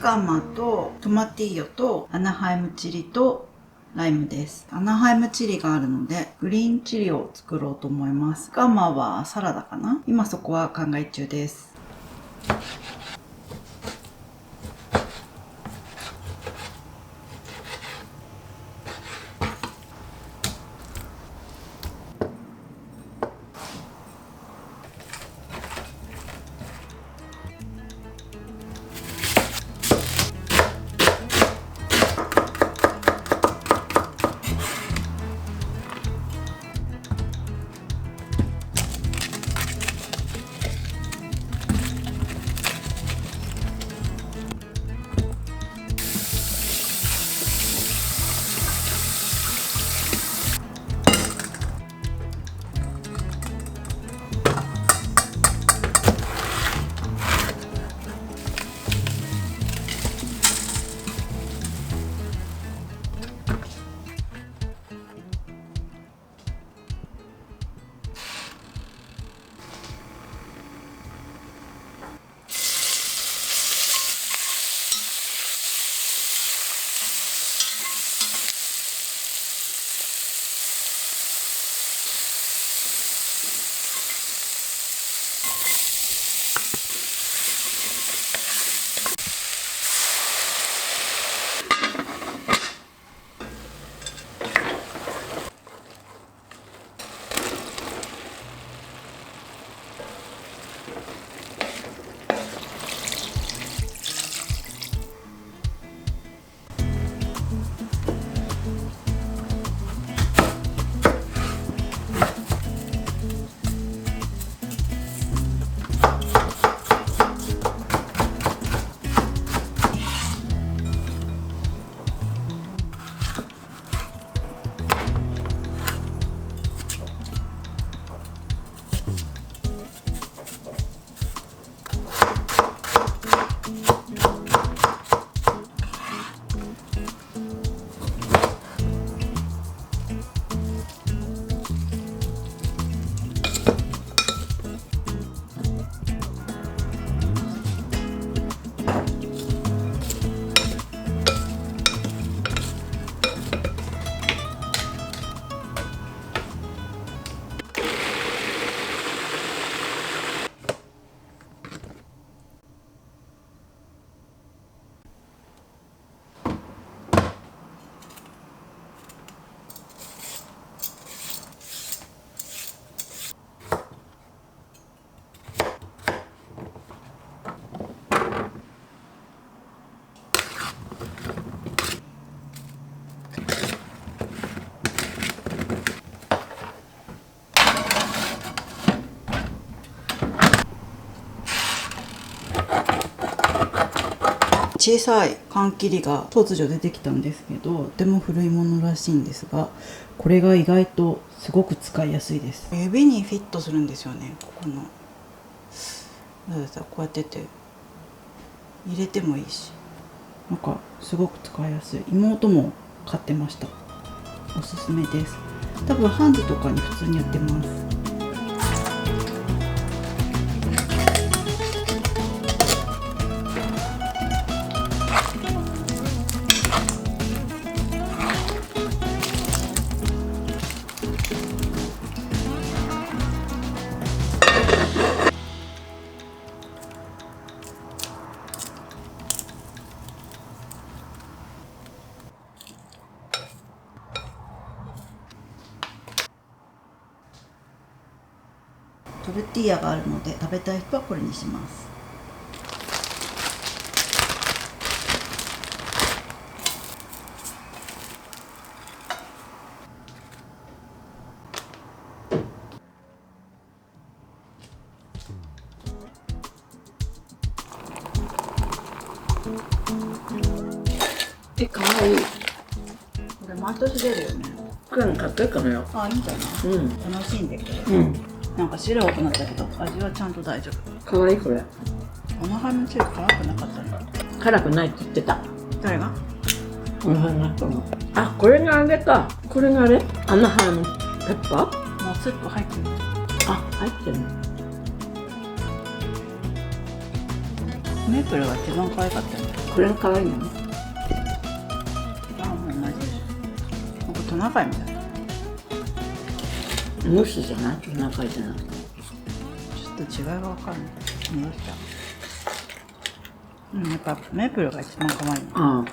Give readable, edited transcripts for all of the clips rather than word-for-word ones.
カマとトマティーヨとアナハイムチリとライムです。アナハイムチリがあるのでグリーンチリを作ろうと思います。ガマはサラダかな。今そこは考え中です。小さい缶切りが突如出てきたんですけど、とても古いものらしいんですが、これが意外とすごく使いやすいです。指にフィットするんですよね。ここのこうやって入れてもいいし、なんかすごく使いやすい。妹も買ってました。おすすめです。多分ハンズとかに普通に売ってます。トルティーヤがあるので食べたい人はこれにします。かわいい。これ毎年出るよね。これ買ってるかなよ。あ、いいんじゃない。楽しんでくれる。なんか白くなったけど味はちゃんと大丈夫。かわいいこれ。アナハイムチリ辛くなかったね。辛くないって言ってた。誰が？アナハイムペッパー。あ、これがあれか。これがあれ？アナハイムペッパー？もうスープ入ってる。あ、入ってるの。メープルが一番可愛かったよね。これが可愛いの。あ、もう同じです。なんかトナカイみたいな。ムースじゃない？トナカイじゃなくて。ちょっと違いが分かんない。戻しちゃう。やっぱメープルが一番可愛いね。ああ。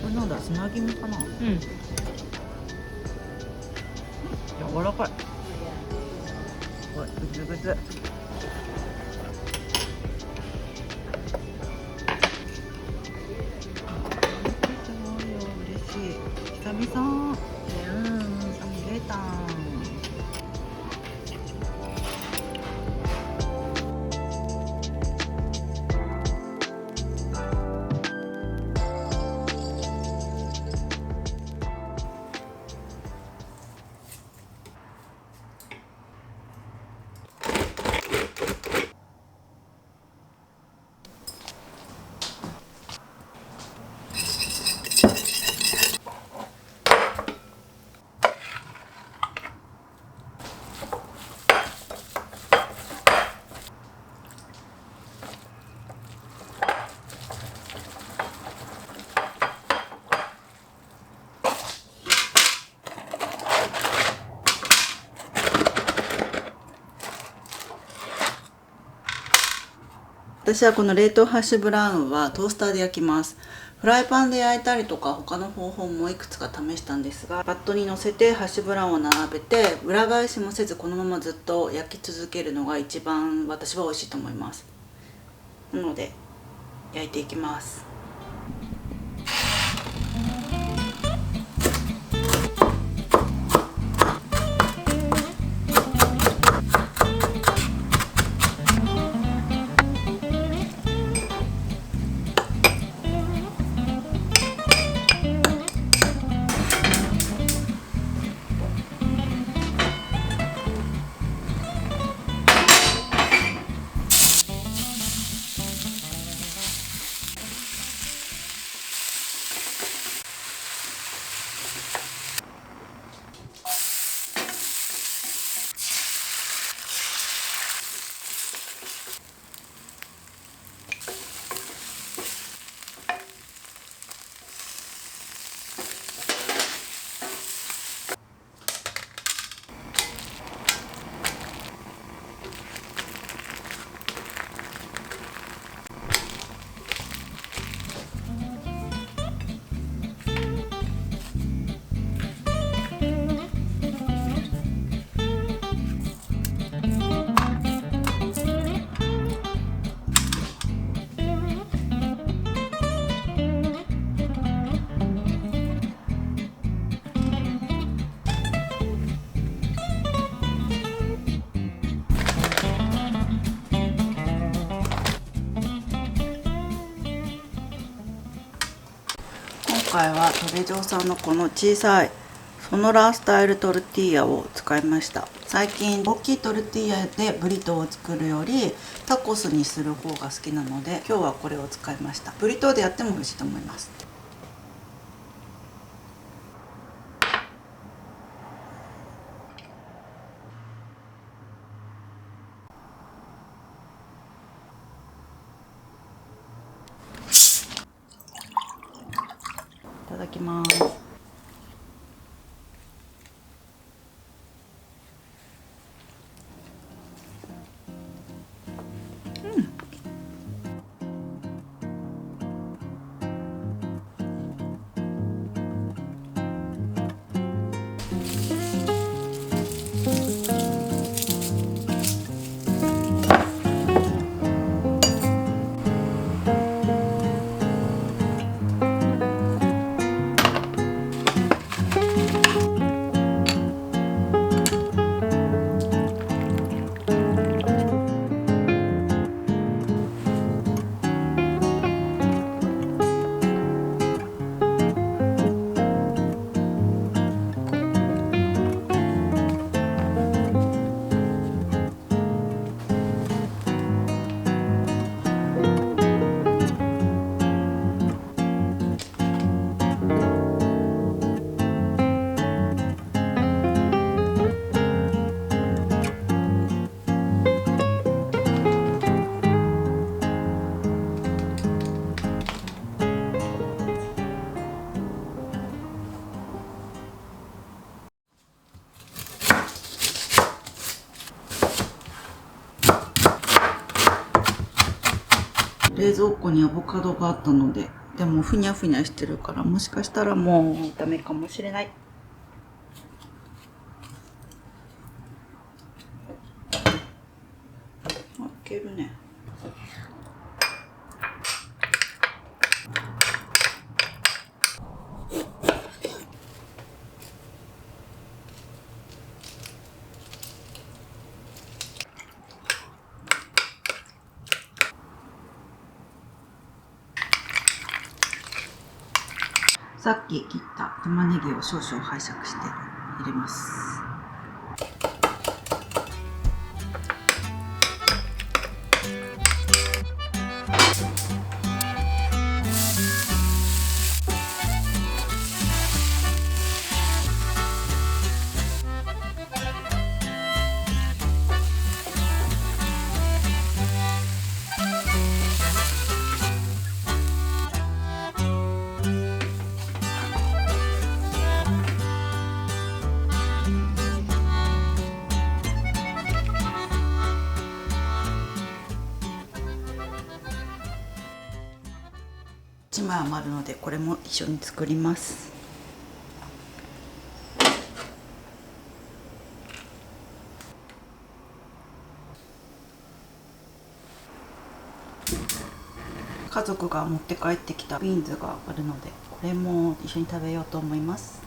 これなんだ、砂肝かな。うん。柔らかい。おい、グツグツ。嬉しい。久々。入れたん。私はこの冷凍ハッシュブラウンはトースターで焼きます。フライパンで焼いたりとか他の方法もいくつか試したんですが、バットに乗せてハッシュブラウンを並べて裏返しもせずこのままずっと焼き続けるのが一番私は美味しいと思います。なので焼いていきます。今回はトレジョーさんのこの小さいソノラスタイルトルティーヤを使いました。最近大きいトルティーヤでブリトーを作るよりタコスにする方が好きなので今日はこれを使いました。ブリトーでやっても美味しいと思います。いただきます。冷蔵庫にアボカドがあったので、でもふにゃふにゃしてるから、もしかしたらもうダメかもしれない。あ、いけるね。さっき切った玉ねぎを少々拝借して入れます。1枚余るのでこれも一緒に作ります。家族が持って帰ってきたビーンズがあるのでこれも一緒に食べようと思います。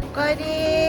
おかえりー。